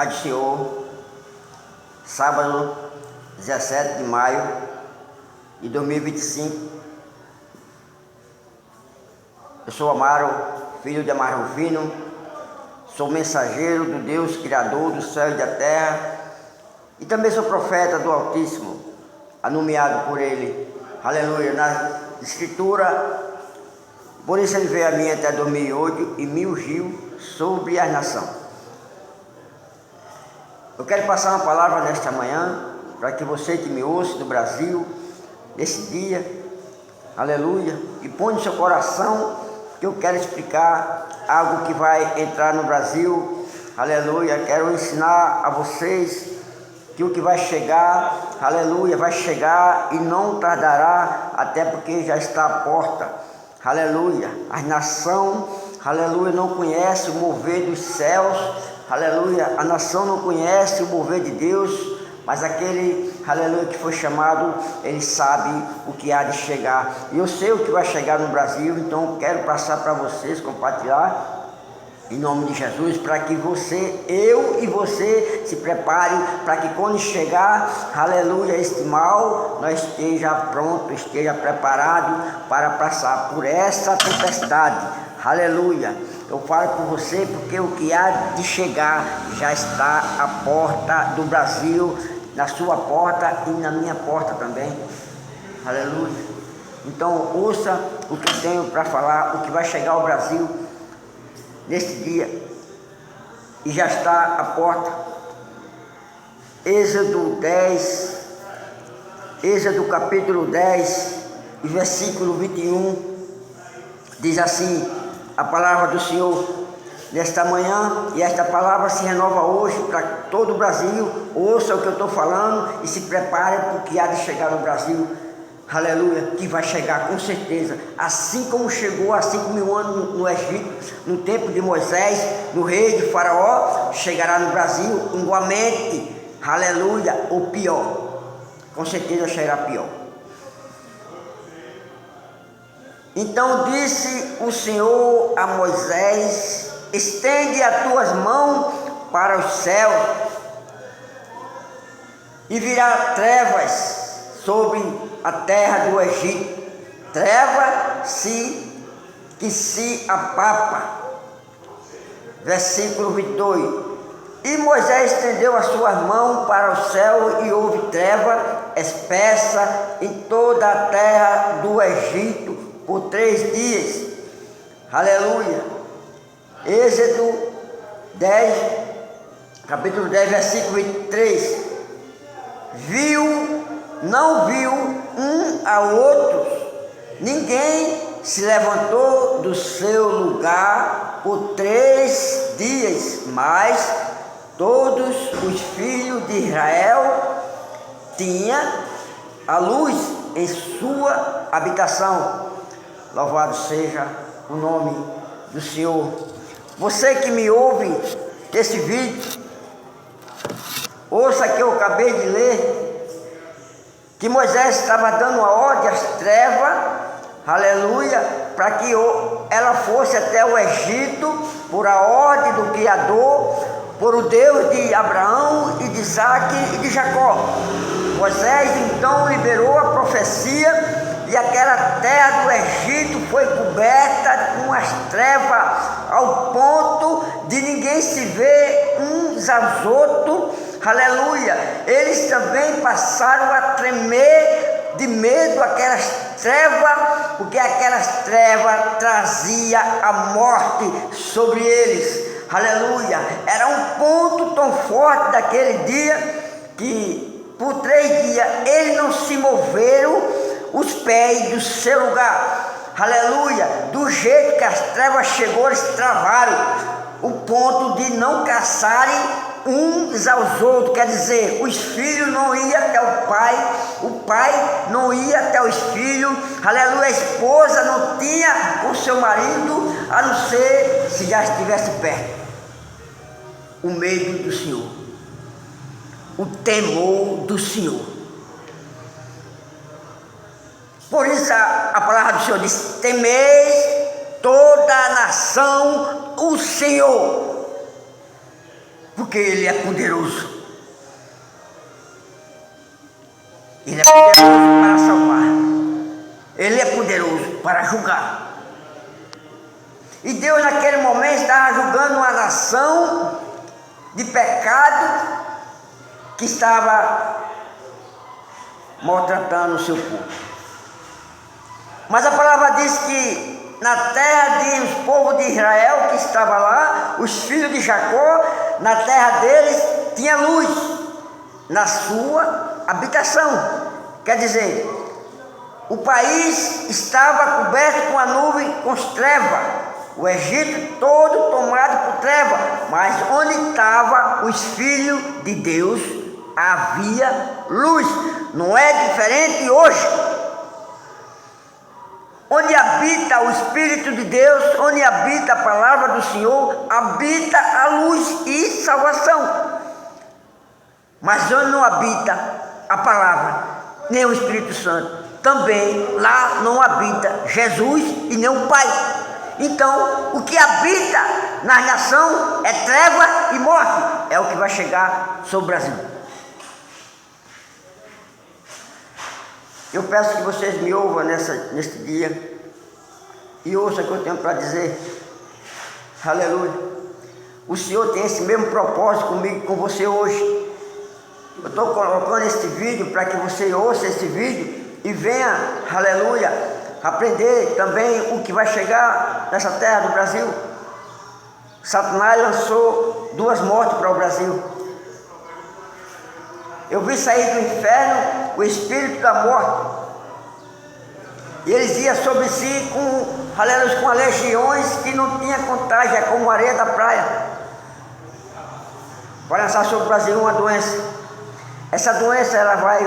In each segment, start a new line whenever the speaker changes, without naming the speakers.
Rádio Senhor, sábado 17 de maio de 2025. Eu sou Amaro, filho de Amaro Rufino, sou mensageiro do Deus Criador do céu e da terra, e também sou profeta do Altíssimo, anunciado por Ele, aleluia, na Escritura. Por isso Ele veio a mim até 2008 e me ungiu sobre a nação. Eu quero passar uma palavra nesta manhã, para que você que me ouça do Brasil, nesse dia, aleluia, e põe no seu coração que eu quero explicar algo que vai entrar no Brasil, aleluia. Quero ensinar a vocês que o que vai chegar, aleluia, vai chegar e não tardará, até porque já está à porta, aleluia. A nação, aleluia, não conhece o mover dos céus, aleluia. A nação não conhece o mover de Deus, mas aquele, aleluia, que foi chamado, ele sabe o que há de chegar. E eu sei o que vai chegar no Brasil, então quero passar para vocês, compartilhar, em nome de Jesus, para que você, eu e você se prepare, para que quando chegar, aleluia, este mal, nós esteja pronto, esteja preparado para passar por essa tempestade, aleluia. Eu falo por você porque o que há de chegar já está à porta do Brasil, na sua porta e na minha porta também, aleluia. Então ouça o que eu tenho para falar, o que vai chegar ao Brasil nesse dia, e já está à porta. Êxodo capítulo 10 e versículo 21, diz assim a palavra do Senhor nesta manhã, e esta palavra se renova hoje para todo o Brasil. Ouça o que eu estou falando e se prepare para o que há de chegar no Brasil, aleluia, que vai chegar com certeza, assim como chegou há 5.000 anos no Egito, no tempo de Moisés, no rei de Faraó, chegará no Brasil igualmente, aleluia, ou pior, com certeza chegará pior. Então disse o Senhor a Moisés: estende as tuas mãos para os céus, e virá trevas sobre a terra do Egito, que se apapa. Versículo 22. E Moisés estendeu as suas mãos para o céu, e houve treva espessa em toda a terra do Egito por 3 dias. Aleluia. Êxodo 10, capítulo 10, versículo 23. Não viu um ao outro, ninguém se levantou do seu lugar por 3 dias, mas todos os filhos de Israel tinham a luz em sua habitação. Louvado seja o nome do Senhor. Você que me ouve desse vídeo, ouça que eu acabei de ler, que Moisés estava dando uma ordem às trevas, aleluia, para que ela fosse até o Egito, por a ordem do Criador, por o Deus de Abraão e de Isaac e de Jacó. Moisés então liberou a profecia, e aquela terra do Egito foi coberta com as trevas, ao ponto de ninguém se ver uns aos outros, aleluia. Eles também passaram a tremer de medo aquelas trevas, porque aquelas trevas traziam a morte sobre eles, aleluia. Era um ponto tão forte daquele dia, que por 3 dias eles não se moveram os pés do seu lugar, aleluia. Do jeito que as trevas chegou, eles travaram o ponto de não caçarem uns aos outros, quer dizer, os filhos não iam até o pai não ia até os filhos, aleluia. A esposa não tinha o seu marido, a não ser se já estivesse perto. O medo do Senhor, o temor do Senhor. Por isso a palavra do Senhor diz: temeis toda a nação o Senhor. porque Ele é poderoso. Ele é poderoso para salvar. Ele é poderoso para julgar. E Deus naquele momento estava julgando uma nação de pecado que estava maltratando o seu povo. Mas a palavra diz que na terra dos povos de Israel que estava lá, os filhos de Jacó, na terra deles tinha luz na sua habitação. Quer dizer, o país estava coberto com a nuvem, com trevas. O Egito todo tomado por treva, mas onde estavam os filhos de Deus havia luz. Não é diferente hoje. Onde habita o Espírito de Deus, onde habita a palavra do Senhor, habita a luz e salvação. Mas onde não habita a palavra, nem o Espírito Santo, também lá não habita Jesus e nem o Pai. Então, o que habita na nação é treva e morte. É o que vai chegar sobre o Brasil. Eu peço que vocês me ouvam neste dia e ouçam o que eu tenho para dizer. Aleluia. O Senhor tem esse mesmo propósito comigo e com você hoje. Eu estou colocando este vídeo para que você ouça esse vídeo e venha, aleluia, aprender também o que vai chegar nessa terra do Brasil. Satanás lançou 2 mortes para o Brasil. Eu vi sair do inferno o espírito da morte. E eles iam sobre si com legiões que não tinha contagem, é como areia da praia. Vai lançar sobre o Brasil uma doença. Essa doença ela vai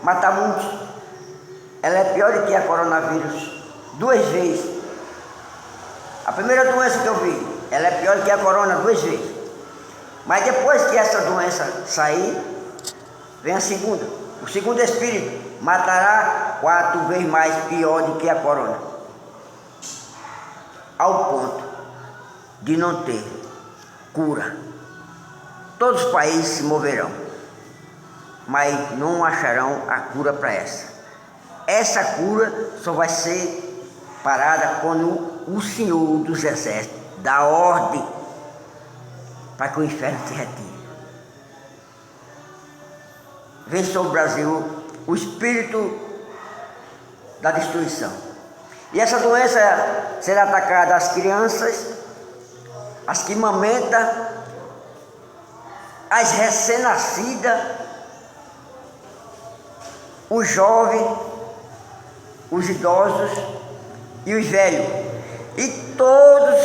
matar muitos. Ela é pior do que a coronavírus, 2 vezes. A primeira doença que eu vi, ela é pior do que a corona 2 vezes. Mas depois que essa doença sair, vem a segunda. O segundo espírito matará 4 vezes mais pior do que a corona. Ao ponto de não ter cura. Todos os países se moverão, mas não acharão a cura para essa. Essa cura só vai ser parada quando o Senhor dos Exércitos dá ordem para que o inferno se retire. Vem sobre o Brasil o espírito da destruição. E essa doença será atacada às crianças, as que amamentam, as recém-nascidas, os jovens, os idosos e os velhos, e todos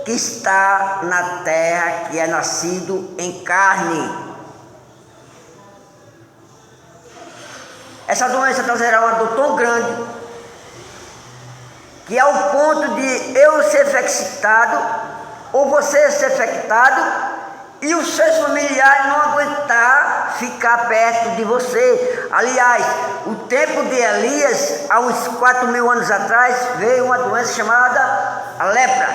que está na terra, que é nascido em carne. Essa doença trazerá uma dor tão grande, que ao ponto de eu ser infectado, ou você ser infectado, e os seus familiares não aguentar ficar perto de você. Aliás, o tempo de Elias, há uns 4.000 anos atrás, veio uma doença chamada a lepra.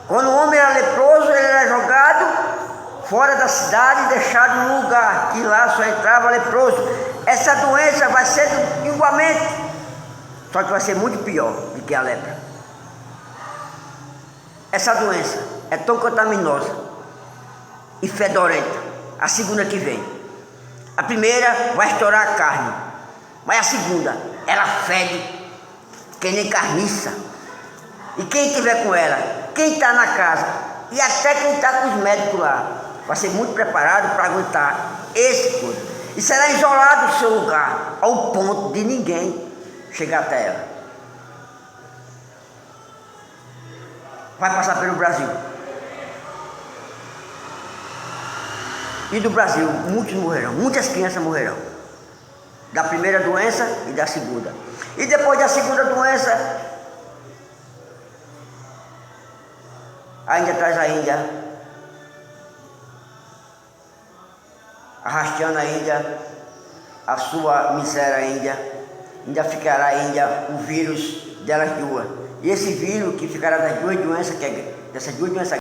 Quando o homem era leproso, ele era jogado fora da cidade e deixado num lugar, que lá só entrava leproso. Essa doença vai ser igualmente, só que vai ser muito pior do que a lepra. Essa doença é tão contaminosa e fedorenta, a segunda que vem. A primeira vai estourar a carne, mas a segunda, ela fede que nem carniça. E quem estiver com ela, quem está na casa, e até quem está com os médicos lá, vai ser muito preparado para aguentar esse coisa. E será isolado do seu lugar, ao ponto de ninguém chegar até ela. Vai passar pelo Brasil. E do Brasil, muitos morrerão, muitas crianças morrerão. Da primeira doença e da segunda. E depois da segunda doença, ainda traz a Índia, arrastando ainda a sua miséria ainda ficará ainda o vírus delas duas. E esse vírus que ficará das duas doenças, dessas duas doenças